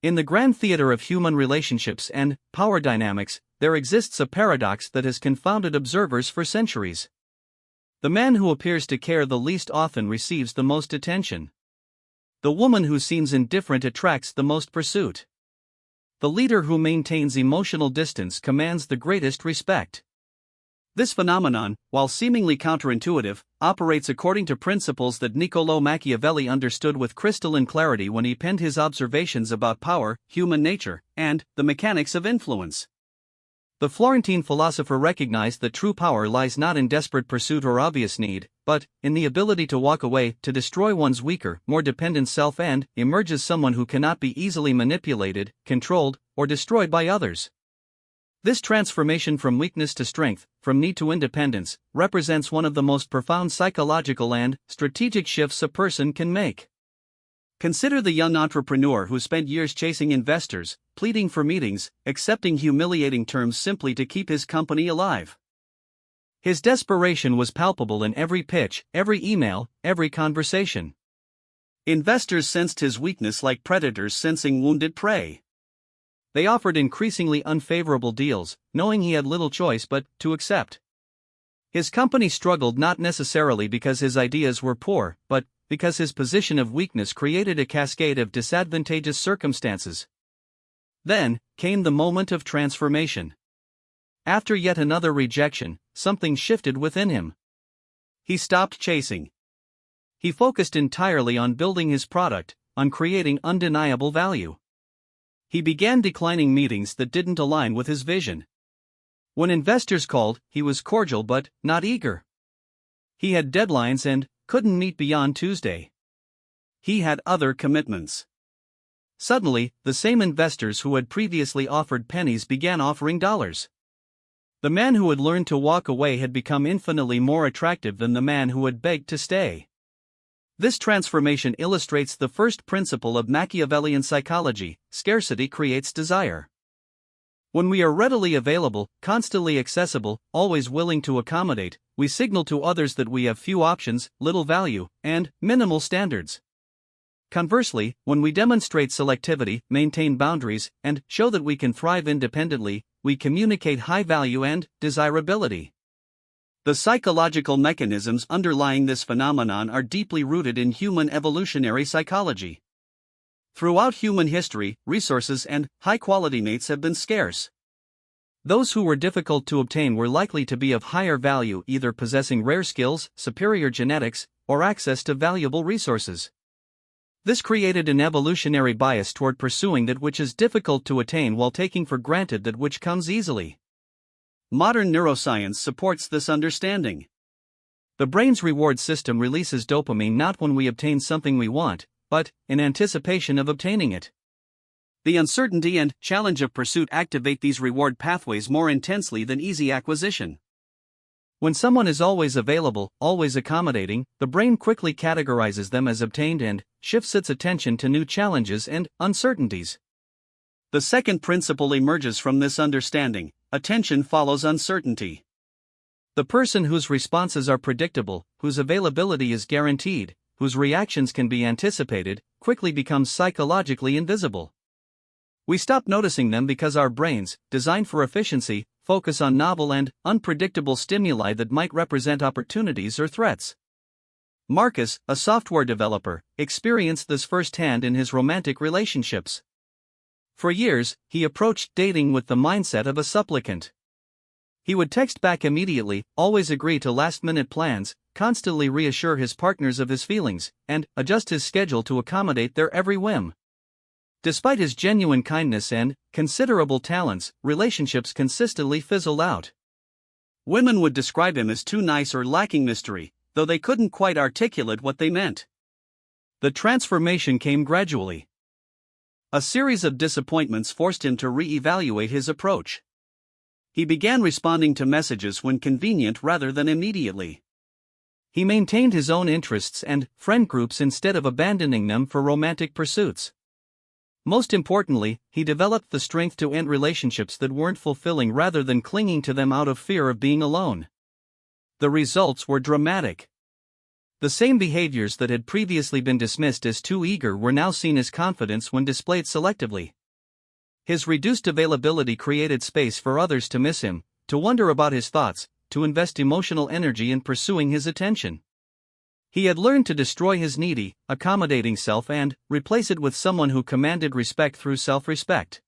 In the grand theater of human relationships and power dynamics, there exists a paradox that has confounded observers for centuries. The man who appears to care the least often receives the most attention. The woman who seems indifferent attracts the most pursuit. The leader who maintains emotional distance commands the greatest respect. This phenomenon, while seemingly counterintuitive, operates according to principles that Niccolò Machiavelli understood with crystalline clarity when he penned his observations about power, human nature, and the mechanics of influence. The Florentine philosopher recognized that true power lies not in desperate pursuit or obvious need, but in the ability to walk away, to destroy one's weaker, more dependent self, and emerge as someone who cannot be easily manipulated, controlled, or destroyed by others. This transformation from weakness to strength, from need to independence, represents one of the most profound psychological and strategic shifts a person can make. Consider the young entrepreneur who spent years chasing investors, pleading for meetings, accepting humiliating terms simply to keep his company alive. His desperation was palpable in every pitch, every email, every conversation. Investors sensed his weakness like predators sensing wounded prey. They offered increasingly unfavorable deals, knowing he had little choice but to accept. His company struggled not necessarily because his ideas were poor, but because his position of weakness created a cascade of disadvantageous circumstances. Then came the moment of transformation. After yet another rejection, something shifted within him. He stopped chasing. He focused entirely on building his product, on creating undeniable value. He began declining meetings that didn't align with his vision. When investors called, he was cordial but not eager. He had deadlines and couldn't meet beyond Tuesday. He had other commitments. Suddenly, the same investors who had previously offered pennies began offering dollars. The man who had learned to walk away had become infinitely more attractive than the man who had begged to stay. This transformation illustrates the first principle of Machiavellian psychology: scarcity creates desire. When we are readily available, constantly accessible, always willing to accommodate, we signal to others that we have few options, little value, and minimal standards. Conversely, when we demonstrate selectivity, maintain boundaries, and show that we can thrive independently, we communicate high value and desirability. The psychological mechanisms underlying this phenomenon are deeply rooted in human evolutionary psychology. Throughout human history, resources and high-quality mates have been scarce. Those who were difficult to obtain were likely to be of higher value, either possessing rare skills, superior genetics, or access to valuable resources. This created an evolutionary bias toward pursuing that which is difficult to attain while taking for granted that which comes easily. Modern neuroscience supports this understanding. The brain's reward system releases dopamine not when we obtain something we want, but in anticipation of obtaining it. The uncertainty and challenge of pursuit activate these reward pathways more intensely than easy acquisition. When someone is always available, always accommodating, the brain quickly categorizes them as obtained and shifts its attention to new challenges and uncertainties. The second principle emerges from this understanding: attention follows uncertainty. The person whose responses are predictable, whose availability is guaranteed, whose reactions can be anticipated, quickly becomes psychologically invisible. We stop noticing them because our brains, designed for efficiency, focus on novel and unpredictable stimuli that might represent opportunities or threats. Marcus, a software developer, experienced this firsthand in his romantic relationships. For years, he approached dating with the mindset of a supplicant. He would text back immediately, always agree to last-minute plans, constantly reassure his partners of his feelings, and adjust his schedule to accommodate their every whim. Despite his genuine kindness and considerable talents, relationships consistently fizzled out. Women would describe him as too nice or lacking mystery, though they couldn't quite articulate what they meant. The transformation came gradually. A series of disappointments forced him to re-evaluate his approach. He began responding to messages when convenient rather than immediately. He maintained his own interests and friend groups instead of abandoning them for romantic pursuits. Most importantly, he developed the strength to end relationships that weren't fulfilling rather than clinging to them out of fear of being alone. The results were dramatic. The same behaviors that had previously been dismissed as too eager were now seen as confidence when displayed selectively. His reduced availability created space for others to miss him, to wonder about his thoughts, to invest emotional energy in pursuing his attention. He had learned to destroy his needy, accommodating self and replace it with someone who commanded respect through self-respect.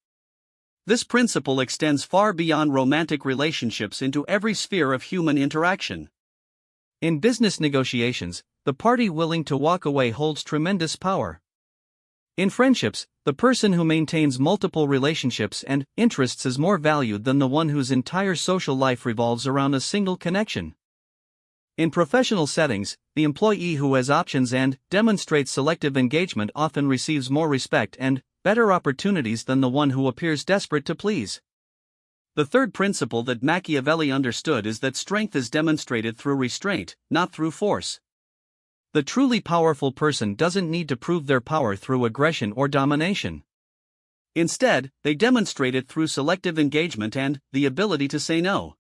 This principle extends far beyond romantic relationships into every sphere of human interaction. In business negotiations, the party willing to walk away holds tremendous power. In friendships, the person who maintains multiple relationships and interests is more valued than the one whose entire social life revolves around a single connection. In professional settings, the employee who has options and demonstrates selective engagement often receives more respect and better opportunities than the one who appears desperate to please. The third principle that Machiavelli understood is that strength is demonstrated through restraint, not through force. The truly powerful person doesn't need to prove their power through aggression or domination. Instead, they demonstrate it through selective engagement and the ability to say no.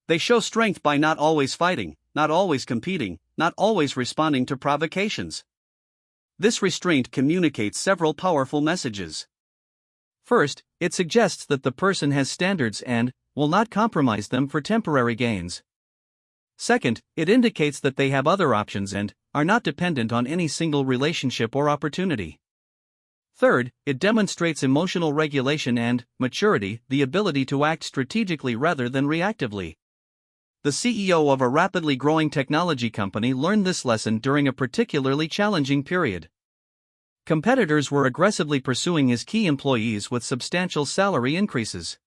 They show strength by not always fighting, not always competing, not always responding to provocations. This restraint communicates several powerful messages. First, it suggests that the person has standards and will not compromise them for temporary gains. Second, it indicates that they have other options and are not dependent on any single relationship or opportunity. Third, it demonstrates emotional regulation and maturity, the ability to act strategically rather than reactively. The CEO of a rapidly growing technology company learned this lesson during a particularly challenging period. Competitors were aggressively pursuing his key employees with substantial salary increases.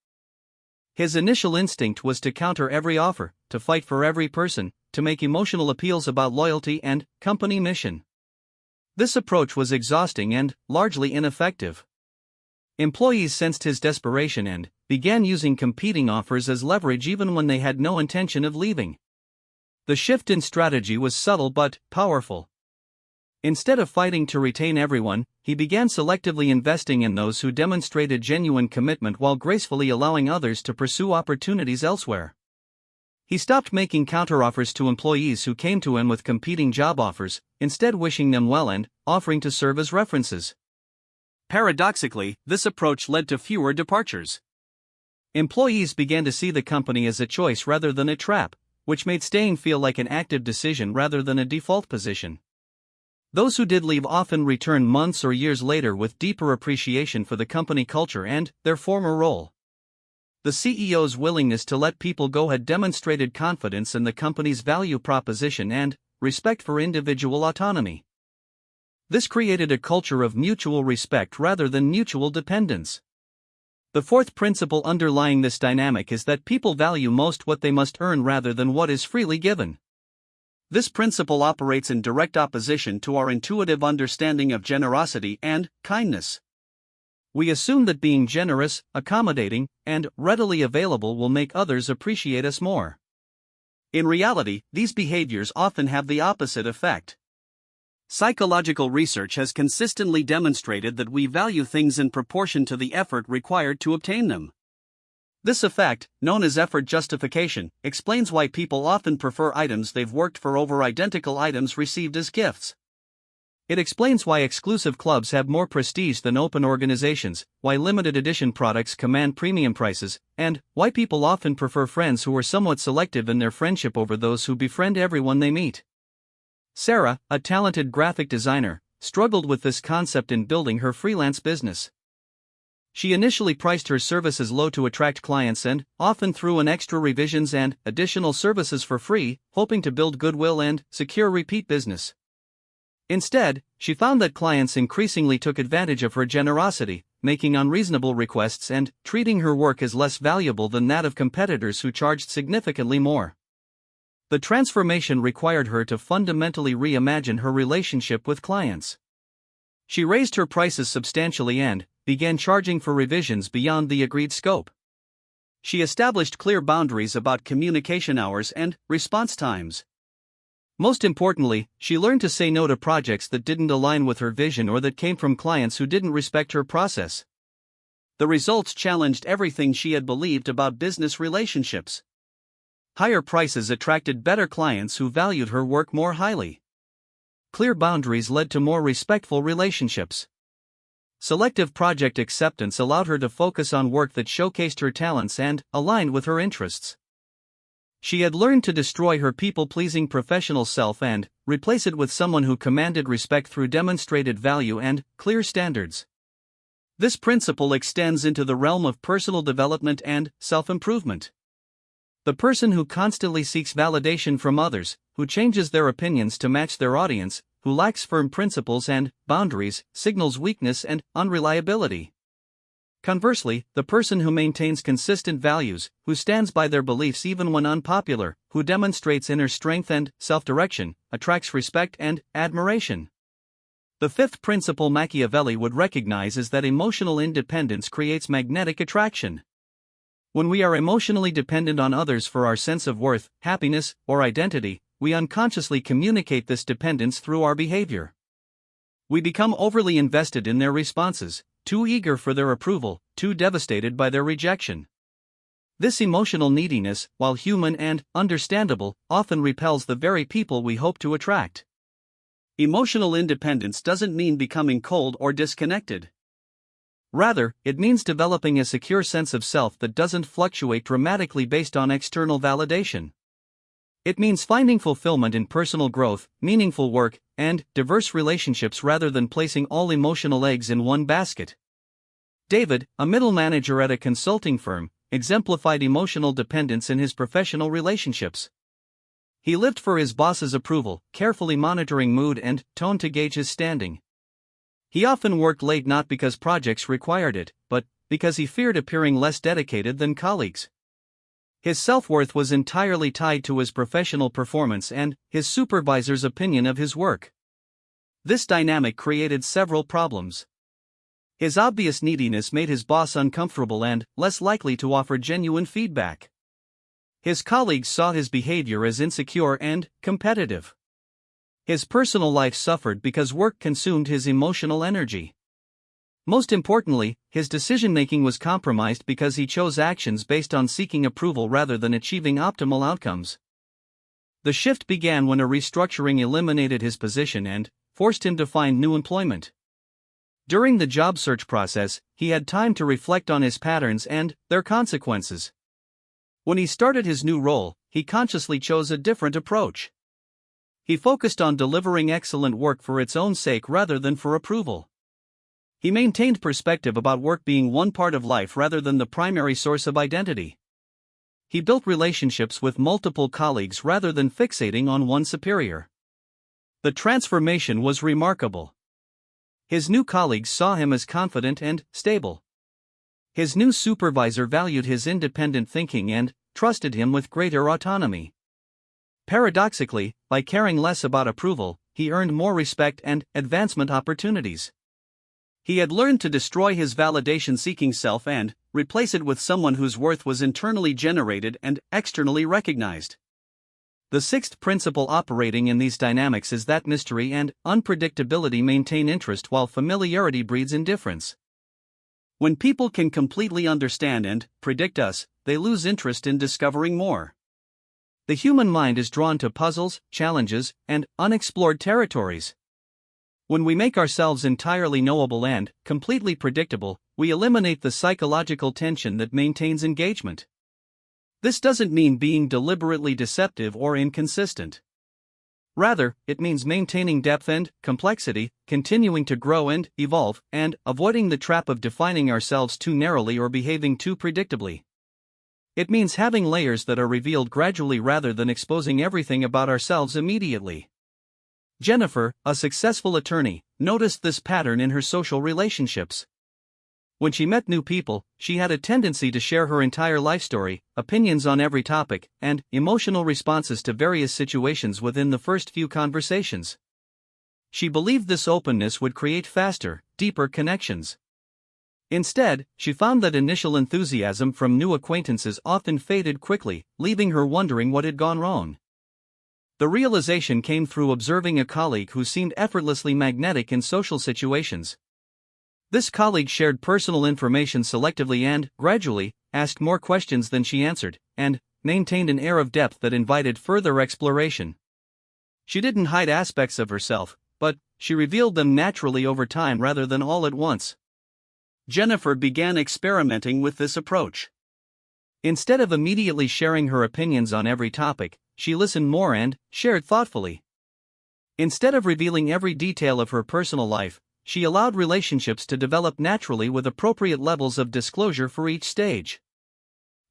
His initial instinct was to counter every offer, to fight for every person, to make emotional appeals about loyalty and company mission. This approach was exhausting and largely ineffective. Employees sensed his desperation and began using competing offers as leverage even when they had no intention of leaving. The shift in strategy was subtle but powerful. Instead of fighting to retain everyone, he began selectively investing in those who demonstrated genuine commitment while gracefully allowing others to pursue opportunities elsewhere. He stopped making counteroffers to employees who came to him with competing job offers, instead wishing them well and offering to serve as references. Paradoxically, this approach led to fewer departures. Employees began to see the company as a choice rather than a trap, which made staying feel like an active decision rather than a default position. Those who did leave often returned months or years later with deeper appreciation for the company culture and their former role. The CEO's willingness to let people go had demonstrated confidence in the company's value proposition and respect for individual autonomy. This created a culture of mutual respect rather than mutual dependence. The fourth principle underlying this dynamic is that people value most what they must earn rather than what is freely given. This principle operates in direct opposition to our intuitive understanding of generosity and kindness. We assume that being generous, accommodating, and readily available will make others appreciate us more. In reality, these behaviors often have the opposite effect. Psychological research has consistently demonstrated that we value things in proportion to the effort required to obtain them. This effect, known as effort justification, explains why people often prefer items they've worked for over identical items received as gifts. It explains why exclusive clubs have more prestige than open organizations, why limited edition products command premium prices, and why people often prefer friends who are somewhat selective in their friendship over those who befriend everyone they meet. Sarah, a talented graphic designer, struggled with this concept in building her freelance business. She initially priced her services low to attract clients and often threw in extra revisions and additional services for free, hoping to build goodwill and secure repeat business. Instead, she found that clients increasingly took advantage of her generosity, making unreasonable requests and treating her work as less valuable than that of competitors who charged significantly more. The transformation required her to fundamentally reimagine her relationship with clients. She raised her prices substantially and began charging for revisions beyond the agreed scope. She established clear boundaries about communication hours and response times. Most importantly, she learned to say no to projects that didn't align with her vision or that came from clients who didn't respect her process. The results challenged everything she had believed about business relationships. Higher prices attracted better clients who valued her work more highly. clear boundaries led to more respectful relationships. Selective project acceptance allowed her to focus on work that showcased her talents and aligned with her interests. She had learned to destroy her people-pleasing professional self and replace it with someone who commanded respect through demonstrated value and clear standards. This principle extends into the realm of personal development and self-improvement. The person who constantly seeks validation from others, who changes their opinions to match their audience, who lacks firm principles and boundaries, signals weakness and unreliability. Conversely, the person who maintains consistent values, who stands by their beliefs even when unpopular, who demonstrates inner strength and self-direction, attracts respect and admiration. The fifth principle Machiavelli would recognize is that emotional independence creates magnetic attraction. When we are emotionally dependent on others for our sense of worth, happiness, or identity, we unconsciously communicate this dependence through our behavior. We become overly invested in their responses, too eager for their approval, too devastated by their rejection. This emotional neediness, while human and understandable, often repels the very people we hope to attract. Emotional independence doesn't mean becoming cold or disconnected. Rather, it means developing a secure sense of self that doesn't fluctuate dramatically based on external validation. It means finding fulfillment in personal growth, meaningful work, and diverse relationships rather than placing all emotional eggs in one basket. David, a middle manager at a consulting firm, exemplified emotional dependence in his professional relationships. He lived for his boss's approval, carefully monitoring mood and tone to gauge his standing. He often worked late not because projects required it, but because he feared appearing less dedicated than colleagues. His self-worth was entirely tied to his professional performance and his supervisor's opinion of his work. This dynamic created several problems. His obvious neediness made his boss uncomfortable and less likely to offer genuine feedback. His colleagues saw his behavior as insecure and competitive. His personal life suffered because work consumed his emotional energy. Most importantly, his decision-making was compromised because he chose actions based on seeking approval rather than achieving optimal outcomes. The shift began when a restructuring eliminated his position and forced him to find new employment. During the job search process, he had time to reflect on his patterns and their consequences. When he started his new role, he consciously chose a different approach. He focused on delivering excellent work for its own sake rather than for approval. He maintained perspective about work being one part of life rather than the primary source of identity. He built relationships with multiple colleagues rather than fixating on one superior. The transformation was remarkable. His new colleagues saw him as confident and stable. His new supervisor valued his independent thinking and trusted him with greater autonomy. Paradoxically, by caring less about approval, he earned more respect and advancement opportunities. He had learned to destroy his validation-seeking self and replace it with someone whose worth was internally generated and externally recognized. The sixth principle operating in these dynamics is that mystery and unpredictability maintain interest while familiarity breeds indifference. When people can completely understand and predict us, they lose interest in discovering more. The human mind is drawn to puzzles, challenges, and unexplored territories. When we make ourselves entirely knowable and completely predictable, we eliminate the psychological tension that maintains engagement. This doesn't mean being deliberately deceptive or inconsistent. Rather, it means maintaining depth and complexity, continuing to grow and evolve, and avoiding the trap of defining ourselves too narrowly or behaving too predictably. It means having layers that are revealed gradually rather than exposing everything about ourselves immediately. Jennifer, a successful attorney, noticed this pattern in her social relationships. When she met new people, she had a tendency to share her entire life story, opinions on every topic, and emotional responses to various situations within the first few conversations. She believed this openness would create faster, deeper connections. Instead, she found that initial enthusiasm from new acquaintances often faded quickly, leaving her wondering what had gone wrong. The realization came through observing a colleague who seemed effortlessly magnetic in social situations. This colleague shared personal information selectively and, gradually, asked more questions than she answered, and maintained an air of depth that invited further exploration. She didn't hide aspects of herself, but she revealed them naturally over time rather than all at once. Jennifer began experimenting with this approach. Instead of immediately sharing her opinions on every topic, she listened more and shared thoughtfully. Instead of revealing every detail of her personal life, she allowed relationships to develop naturally with appropriate levels of disclosure for each stage.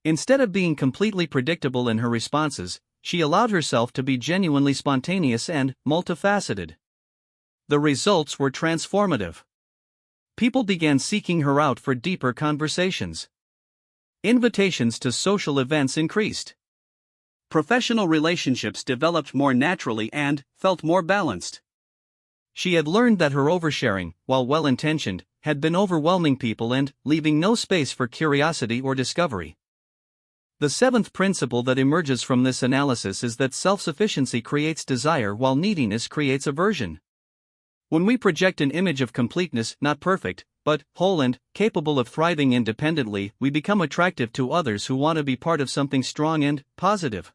Instead of being completely predictable in her responses, she allowed herself to be genuinely spontaneous and multifaceted. The results were transformative. People began seeking her out for deeper conversations. Invitations to social events increased. Professional relationships developed more naturally and felt more balanced. She had learned that her oversharing, while well-intentioned, had been overwhelming people and leaving no space for curiosity or discovery. The seventh principle that emerges from this analysis is that self-sufficiency creates desire while neediness creates aversion. When we project an image of completeness, not perfect, but whole and capable of thriving independently, we become attractive to others who want to be part of something strong and positive.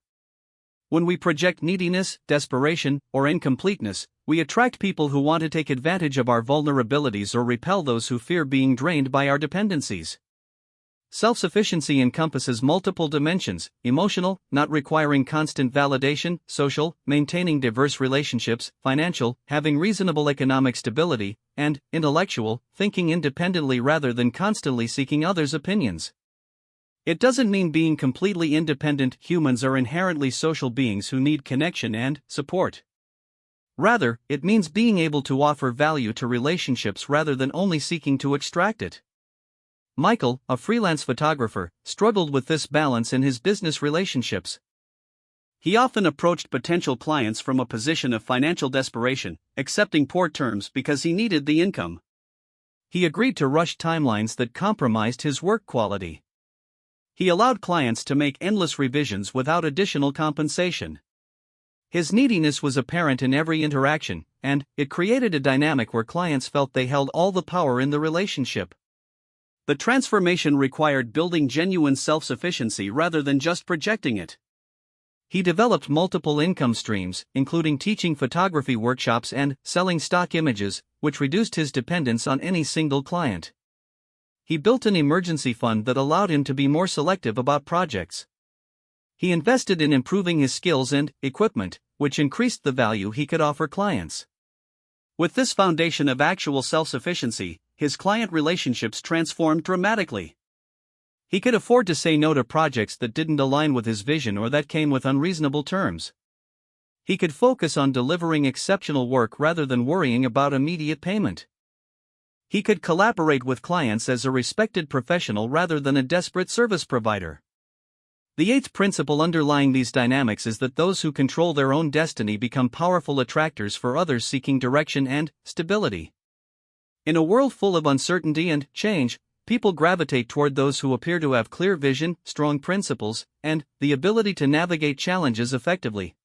When we project neediness, desperation, or incompleteness, we attract people who want to take advantage of our vulnerabilities or repel those who fear being drained by our dependencies. Self-sufficiency encompasses multiple dimensions: emotional, not requiring constant validation; social, maintaining diverse relationships; financial, having reasonable economic stability; and intellectual, thinking independently rather than constantly seeking others' opinions. It doesn't mean being completely independent. Humans are inherently social beings who need connection and support. Rather, it means being able to offer value to relationships rather than only seeking to extract it. Michael, a freelance photographer, struggled with this balance in his business relationships. He often approached potential clients from a position of financial desperation, accepting poor terms because he needed the income. He agreed to rush timelines that compromised his work quality. He allowed clients to make endless revisions without additional compensation. His neediness was apparent in every interaction, and it created a dynamic where clients felt they held all the power in the relationship. The transformation required building genuine self-sufficiency rather than just projecting it. He developed multiple income streams, including teaching photography workshops and selling stock images, which reduced his dependence on any single client. He built an emergency fund that allowed him to be more selective about projects. He invested in improving his skills and equipment, which increased the value he could offer clients. With this foundation of actual self-sufficiency, his client relationships transformed dramatically. He could afford to say no to projects that didn't align with his vision or that came with unreasonable terms. He could focus on delivering exceptional work rather than worrying about immediate payment. He could collaborate with clients as a respected professional rather than a desperate service provider. The eighth principle underlying these dynamics is that those who control their own destiny become powerful attractors for others seeking direction and stability. In a world full of uncertainty and change, people gravitate toward those who appear to have clear vision, strong principles, and the ability to navigate challenges effectively.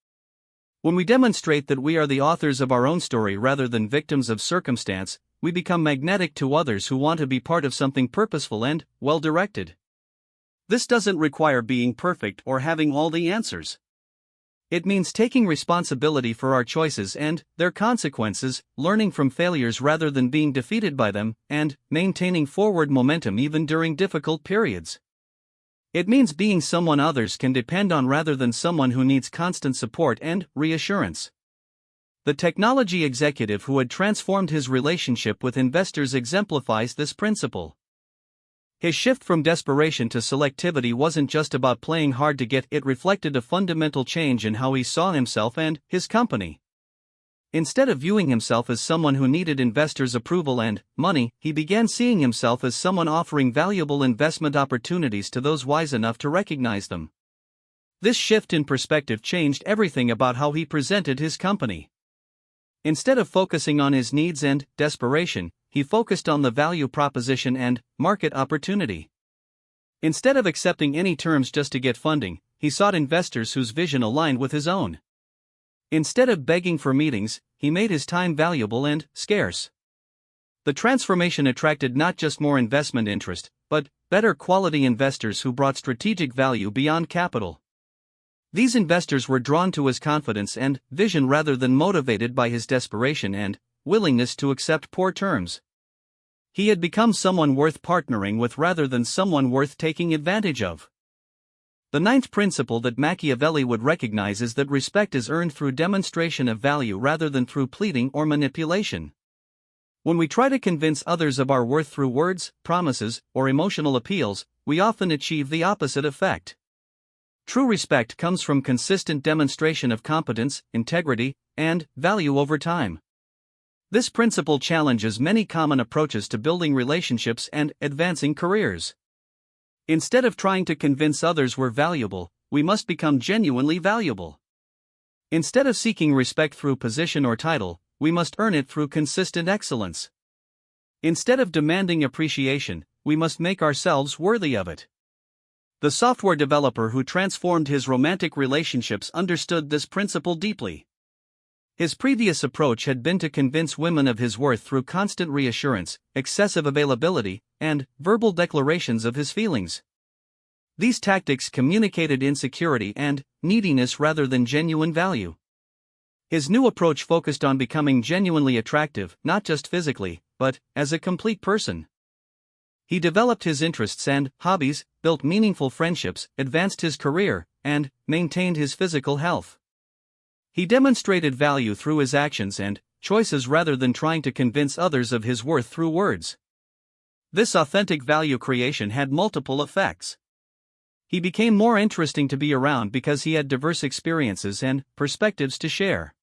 When we demonstrate that we are the authors of our own story rather than victims of circumstance, we become magnetic to others who want to be part of something purposeful and well-directed. This doesn't require being perfect or having all the answers. It means taking responsibility for our choices and their consequences, learning from failures rather than being defeated by them, and maintaining forward momentum even during difficult periods. It means being someone others can depend on rather than someone who needs constant support and reassurance. The technology executive who had transformed his relationship with investors exemplifies this principle. His shift from desperation to selectivity wasn't just about playing hard to get, it reflected a fundamental change in how he saw himself and his company. Instead of viewing himself as someone who needed investors' approval and money, he began seeing himself as someone offering valuable investment opportunities to those wise enough to recognize them. This shift in perspective changed everything about how he presented his company. Instead of focusing on his needs and desperation, he focused on the value proposition and market opportunity. Instead of accepting any terms just to get funding, he sought investors whose vision aligned with his own. Instead of begging for meetings, he made his time valuable and scarce. The transformation attracted not just more investment interest, but better quality investors who brought strategic value beyond capital. These investors were drawn to his confidence and vision rather than motivated by his desperation and willingness to accept poor terms. He had become someone worth partnering with rather than someone worth taking advantage of. The ninth principle that Machiavelli would recognize is that respect is earned through demonstration of value rather than through pleading or manipulation. When we try to convince others of our worth through words, promises, or emotional appeals, we often achieve the opposite effect. True respect comes from consistent demonstration of competence, integrity, and value over time. This principle challenges many common approaches to building relationships and advancing careers. Instead of trying to convince others we're valuable, we must become genuinely valuable. Instead of seeking respect through position or title, we must earn it through consistent excellence. Instead of demanding appreciation, we must make ourselves worthy of it. The software developer who transformed his romantic relationships understood this principle deeply. His previous approach had been to convince women of his worth through constant reassurance, excessive availability, and verbal declarations of his feelings. These tactics communicated insecurity and neediness rather than genuine value. His new approach focused on becoming genuinely attractive, not just physically, but as a complete person. He developed his interests and hobbies, built meaningful friendships, advanced his career, and maintained his physical health. He demonstrated value through his actions and choices rather than trying to convince others of his worth through words. This authentic value creation had multiple effects. He became more interesting to be around because he had diverse experiences and perspectives to share.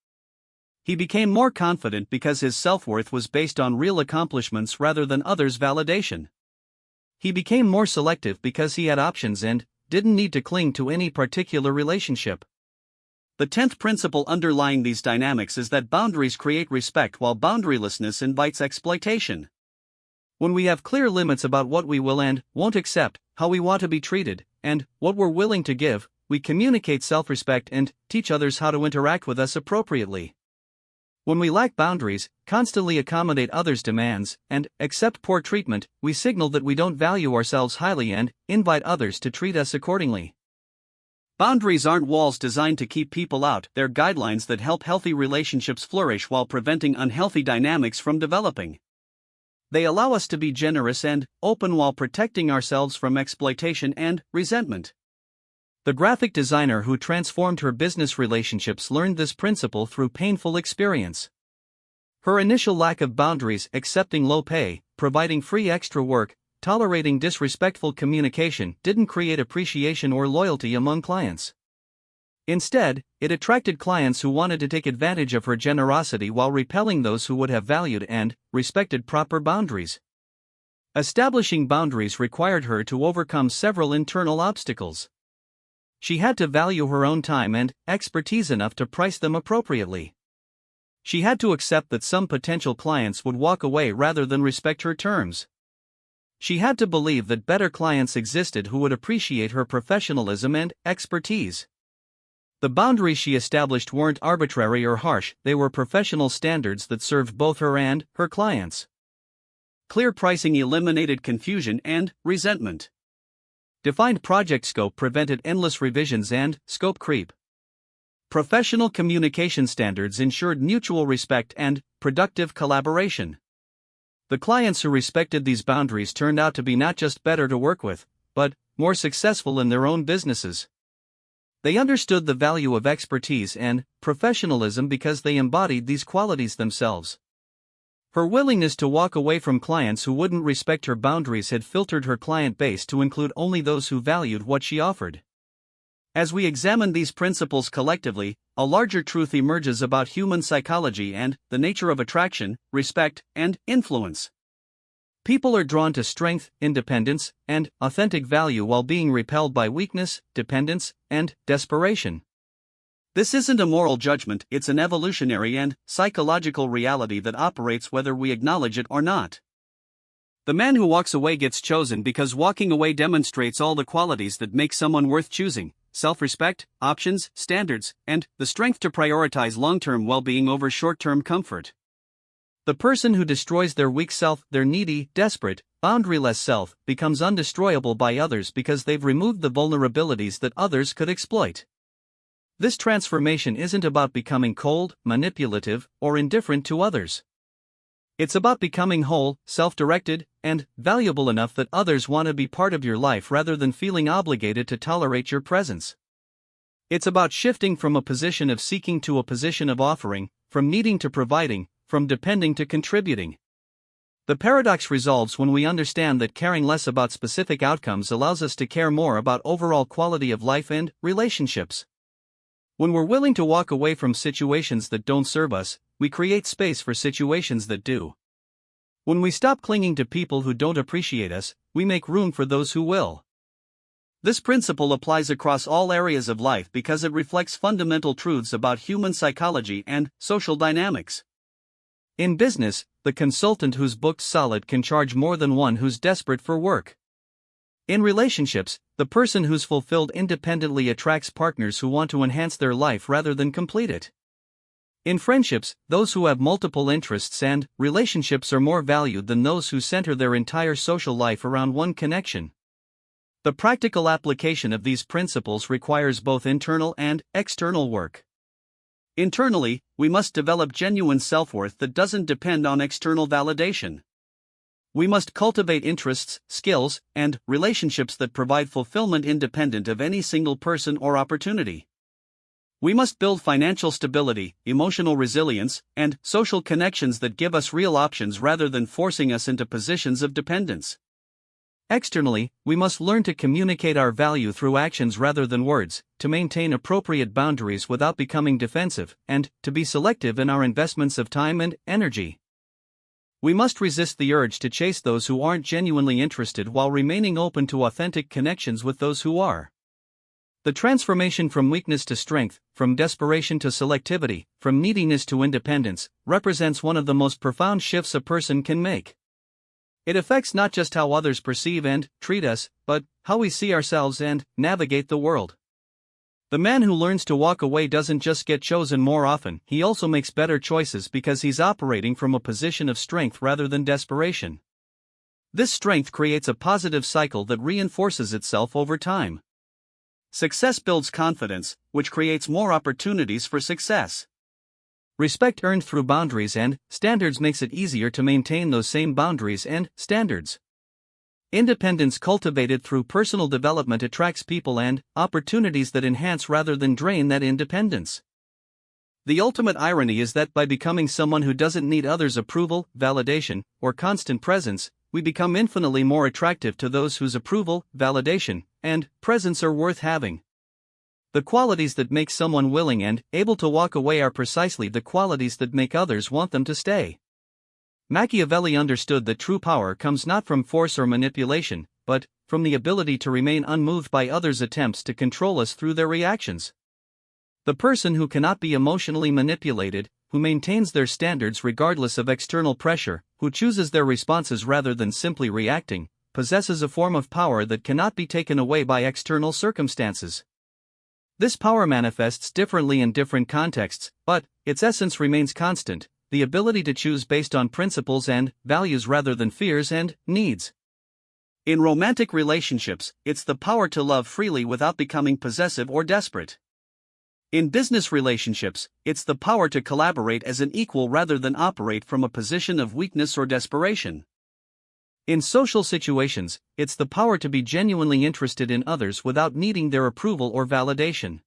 He became more confident because his self-worth was based on real accomplishments rather than others' validation. He became more selective because he had options and didn't need to cling to any particular relationship. The 10th principle underlying these dynamics is that boundaries create respect while boundarylessness invites exploitation. When we have clear limits about what we will and won't accept, how we want to be treated, and what we're willing to give, we communicate self-respect and teach others how to interact with us appropriately. When we lack boundaries, constantly accommodate others' demands, and accept poor treatment, we signal that we don't value ourselves highly and invite others to treat us accordingly. Boundaries aren't walls designed to keep people out, they're guidelines that help healthy relationships flourish while preventing unhealthy dynamics from developing. They allow us to be generous and open while protecting ourselves from exploitation and resentment. The graphic designer who transformed her business relationships learned this principle through painful experience. Her initial lack of boundaries, accepting low pay, providing free extra work, tolerating disrespectful communication, didn't create appreciation or loyalty among clients. Instead, it attracted clients who wanted to take advantage of her generosity while repelling those who would have valued and respected proper boundaries. Establishing boundaries required her to overcome several internal obstacles. She had to value her own time and expertise enough to price them appropriately. She had to accept that some potential clients would walk away rather than respect her terms. She had to believe that better clients existed who would appreciate her professionalism and expertise. The boundaries she established weren't arbitrary or harsh, they were professional standards that served both her and her clients. Clear pricing eliminated confusion and resentment. Defined project scope prevented endless revisions and scope creep. Professional communication standards ensured mutual respect and productive collaboration. The clients who respected these boundaries turned out to be not just better to work with, but more successful in their own businesses. They understood the value of expertise and professionalism because they embodied these qualities themselves. Her willingness to walk away from clients who wouldn't respect her boundaries had filtered her client base to include only those who valued what she offered. As we examine these principles collectively, a larger truth emerges about human psychology and the nature of attraction, respect, and influence. People are drawn to strength, independence, and authentic value while being repelled by weakness, dependence, and desperation. This isn't a moral judgment, it's an evolutionary and psychological reality that operates whether we acknowledge it or not. The man who walks away gets chosen because walking away demonstrates all the qualities that make someone worth choosing: self-respect, options, standards, and the strength to prioritize long-term well-being over short-term comfort. The person who destroys their weak self, their needy, desperate, boundaryless self, becomes undestroyable by others because they've removed the vulnerabilities that others could exploit. This transformation isn't about becoming cold, manipulative, or indifferent to others. It's about becoming whole, self-directed, and valuable enough that others want to be part of your life rather than feeling obligated to tolerate your presence. It's about shifting from a position of seeking to a position of offering, from needing to providing, from depending to contributing. The paradox resolves when we understand that caring less about specific outcomes allows us to care more about overall quality of life and relationships. When we're willing to walk away from situations that don't serve us, we create space for situations that do. When we stop clinging to people who don't appreciate us, we make room for those who will. This principle applies across all areas of life because it reflects fundamental truths about human psychology and social dynamics. In business, the consultant who's booked solid can charge more than one who's desperate for work. In relationships, the person who's fulfilled independently attracts partners who want to enhance their life rather than complete it. In friendships, those who have multiple interests and relationships are more valued than those who center their entire social life around one connection. The practical application of these principles requires both internal and external work. Internally, we must develop genuine self-worth that doesn't depend on external validation. We must cultivate interests, skills, and relationships that provide fulfillment independent of any single person or opportunity. We must build financial stability, emotional resilience, and social connections that give us real options rather than forcing us into positions of dependence. Externally, we must learn to communicate our value through actions rather than words, to maintain appropriate boundaries without becoming defensive, and to be selective in our investments of time and energy. We must resist the urge to chase those who aren't genuinely interested while remaining open to authentic connections with those who are. The transformation from weakness to strength, from desperation to selectivity, from neediness to independence, represents one of the most profound shifts a person can make. It affects not just how others perceive and treat us, but how we see ourselves and navigate the world. The man who learns to walk away doesn't just get chosen more often, he also makes better choices because he's operating from a position of strength rather than desperation. This strength creates a positive cycle that reinforces itself over time. Success builds confidence, which creates more opportunities for success. Respect earned through boundaries and standards makes it easier to maintain those same boundaries and standards. Independence cultivated through personal development attracts people and opportunities that enhance rather than drain that independence. The ultimate irony is that by becoming someone who doesn't need others' approval, validation, or constant presence, we become infinitely more attractive to those whose approval, validation, and presence are worth having. The qualities that make someone willing and able to walk away are precisely the qualities that make others want them to stay. Machiavelli understood that true power comes not from force or manipulation, but from the ability to remain unmoved by others' attempts to control us through their reactions. The person who cannot be emotionally manipulated, who maintains their standards regardless of external pressure, who chooses their responses rather than simply reacting, possesses a form of power that cannot be taken away by external circumstances. This power manifests differently in different contexts, but its essence remains constant: the ability to choose based on principles and values rather than fears and needs. In romantic relationships, it's the power to love freely without becoming possessive or desperate. In business relationships, it's the power to collaborate as an equal rather than operate from a position of weakness or desperation. In social situations, it's the power to be genuinely interested in others without needing their approval or validation.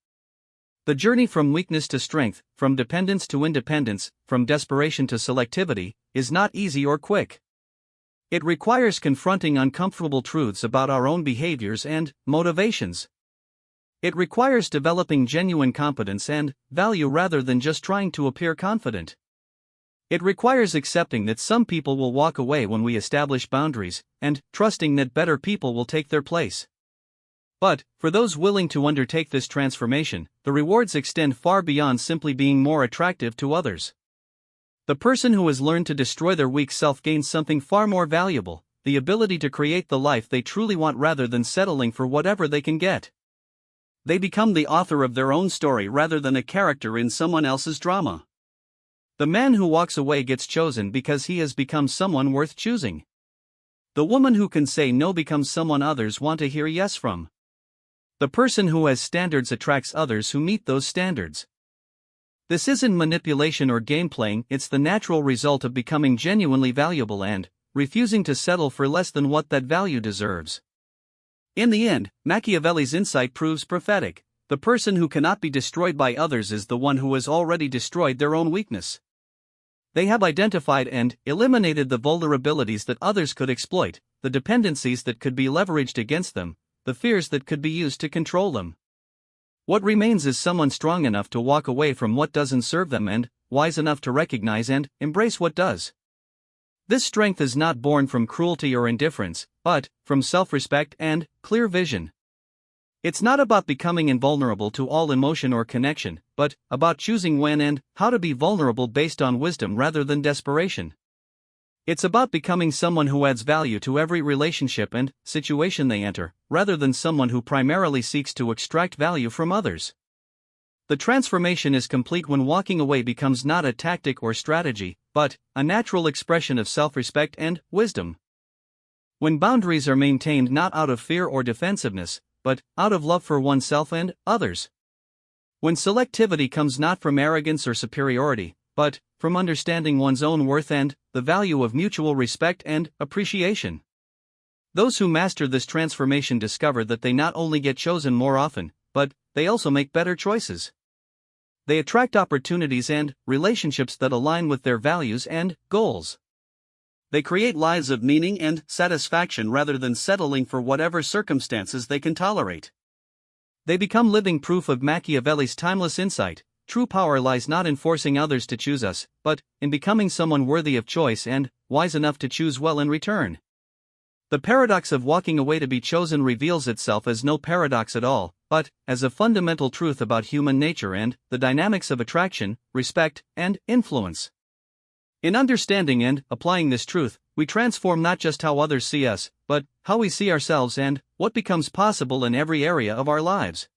The journey from weakness to strength, from dependence to independence, from desperation to selectivity, is not easy or quick. It requires confronting uncomfortable truths about our own behaviors and motivations. It requires developing genuine competence and value rather than just trying to appear confident. It requires accepting that some people will walk away when we establish boundaries, and trusting that better people will take their place. But, for those willing to undertake this transformation, the rewards extend far beyond simply being more attractive to others. The person who has learned to destroy their weak self gains something far more valuable: the ability to create the life they truly want rather than settling for whatever they can get. They become the author of their own story rather than a character in someone else's drama. The man who walks away gets chosen because he has become someone worth choosing. The woman who can say no becomes someone others want to hear yes from. The person who has standards attracts others who meet those standards. This isn't manipulation or game playing, it's the natural result of becoming genuinely valuable and refusing to settle for less than what that value deserves. In the end, Machiavelli's insight proves prophetic. The person who cannot be destroyed by others is the one who has already destroyed their own weakness. They have identified and eliminated the vulnerabilities that others could exploit, the dependencies that could be leveraged against them, the fears that could be used to control them. What remains is someone strong enough to walk away from what doesn't serve them and wise enough to recognize and embrace what does. This strength is not born from cruelty or indifference, but from self-respect and clear vision. It's not about becoming invulnerable to all emotion or connection, but about choosing when and how to be vulnerable based on wisdom rather than desperation. It's about becoming someone who adds value to every relationship and situation they enter, rather than someone who primarily seeks to extract value from others. The transformation is complete when walking away becomes not a tactic or strategy, but a natural expression of self-respect and wisdom. When boundaries are maintained not out of fear or defensiveness, but out of love for oneself and others. When selectivity comes not from arrogance or superiority, but from understanding one's own worth and the value of mutual respect and appreciation. Those who master this transformation discover that they not only get chosen more often, but they also make better choices. They attract opportunities and relationships that align with their values and goals. They create lives of meaning and satisfaction rather than settling for whatever circumstances they can tolerate. They become living proof of Machiavelli's timeless insight. True power lies not in forcing others to choose us, but in becoming someone worthy of choice and wise enough to choose well in return. The paradox of walking away to be chosen reveals itself as no paradox at all, but as a fundamental truth about human nature and the dynamics of attraction, respect, and influence. In understanding and applying this truth, we transform not just how others see us, but how we see ourselves and what becomes possible in every area of our lives.